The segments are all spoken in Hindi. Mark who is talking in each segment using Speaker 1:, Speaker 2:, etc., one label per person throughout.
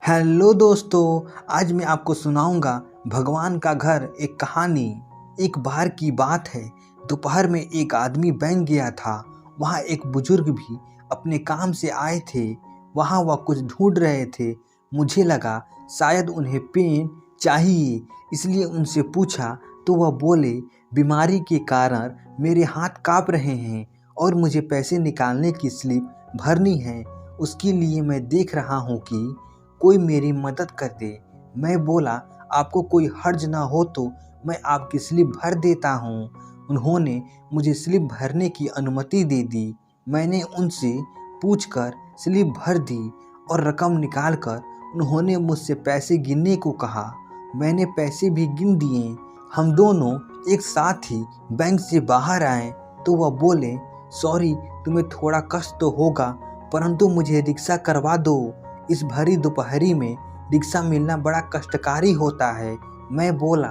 Speaker 1: हेलो दोस्तों, आज मैं आपको सुनाऊंगा भगवान का घर एक कहानी। एक बार की बात है, दोपहर में एक आदमी बैंक गया था। वहाँ एक बुजुर्ग भी अपने काम से आए थे। वहाँ वह कुछ ढूंढ रहे थे। मुझे लगा शायद उन्हें पेन चाहिए, इसलिए उनसे पूछा तो वह बोले, बीमारी के कारण मेरे हाथ काँप रहे हैं और मुझे पैसे निकालने की स्लिप भरनी है। उसके लिए मैं देख रहा हूँ कि कोई मेरी मदद कर दे। मैं बोला, आपको कोई हर्ज ना हो तो मैं आपकी स्लिप भर देता हूँ। उन्होंने मुझे स्लिप भरने की अनुमति दे दी। मैंने उनसे पूछकर स्लिप भर दी और रकम निकालकर उन्होंने मुझसे पैसे गिनने को कहा। मैंने पैसे भी गिन दिए। हम दोनों एक साथ ही बैंक से बाहर आए तो वह बोले, सॉरी, तुम्हें थोड़ा कष्ट तो होगा, परंतु मुझे रिक्शा करवा दो। इस भरी दोपहरी में रिक्शा मिलना बड़ा कष्टकारी होता है। मैं बोला,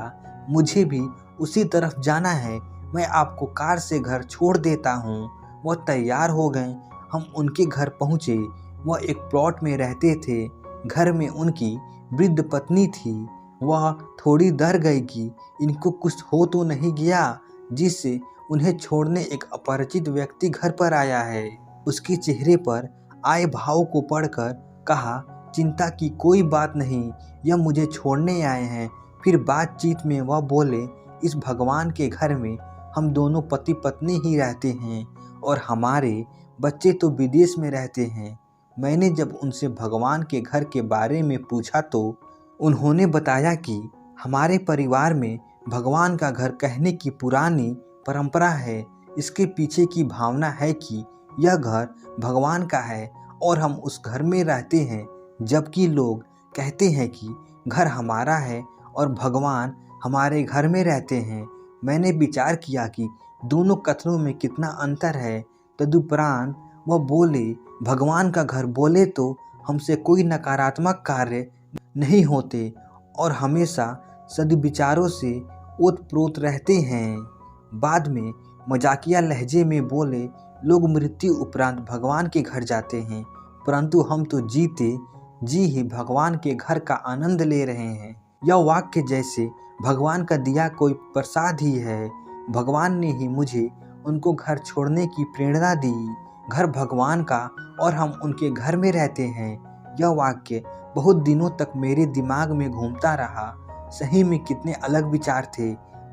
Speaker 1: मुझे भी उसी तरफ जाना है, मैं आपको कार से घर छोड़ देता हूँ। वह तैयार हो गए। हम उनके घर पहुँचे। वह एक प्लॉट में रहते थे। घर में उनकी वृद्ध पत्नी थी। वह थोड़ी डर गई कि इनको कुछ हो तो नहीं गया, जिससे उन्हें छोड़ने एक अपरिचित व्यक्ति घर पर आया है। उसके चेहरे पर आए भाव को पढ़कर कहा, चिंता की कोई बात नहीं, यह मुझे छोड़ने आए हैं। फिर बातचीत में वह बोले, इस भगवान के घर में हम दोनों पति पत्नी ही रहते हैं और हमारे बच्चे तो विदेश में रहते हैं। मैंने जब उनसे भगवान के घर के बारे में पूछा तो उन्होंने बताया कि हमारे परिवार में भगवान का घर कहने की पुरानी परंपरा है। इसके पीछे की भावना है कि यह घर भगवान का है और हम उस घर में रहते हैं, जबकि लोग कहते हैं कि घर हमारा है और भगवान हमारे घर में रहते हैं। मैंने विचार किया कि दोनों कथनों में कितना अंतर है। तदुपरांत वह बोले, भगवान का घर बोले तो हमसे कोई नकारात्मक कार्य नहीं होते और हमेशा सद्विचारों से ओतप्रोत रहते हैं। बाद में मजाकिया लहजे में बोले, लोग मृत्यु उपरांत भगवान के घर जाते हैं, परंतु हम तो जीते जी ही भगवान के घर का आनंद ले रहे हैं। यह वाक्य जैसे भगवान का दिया कोई प्रसाद ही है। भगवान ने ही मुझे उनको घर छोड़ने की प्रेरणा दी। घर भगवान का और हम उनके घर में रहते हैं। यह वाक्य बहुत दिनों तक मेरे दिमाग में घूमता रहा। सही में कितने अलग विचार थे।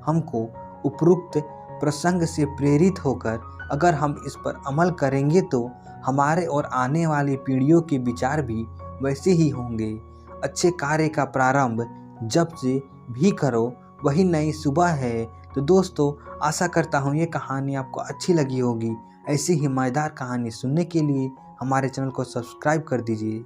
Speaker 1: हमको उपरोक्त प्रसंग से प्रेरित होकर अगर हम इस पर अमल करेंगे तो हमारे और आने वाली पीढ़ियों के विचार भी वैसे ही होंगे। अच्छे कार्य का प्रारंभ जब से भी करो, वही नई सुबह है। तो दोस्तों, आशा करता हूँ ये कहानी आपको अच्छी लगी होगी। ऐसी ही मज़ेदार कहानी सुनने के लिए हमारे चैनल को सब्सक्राइब कर दीजिए।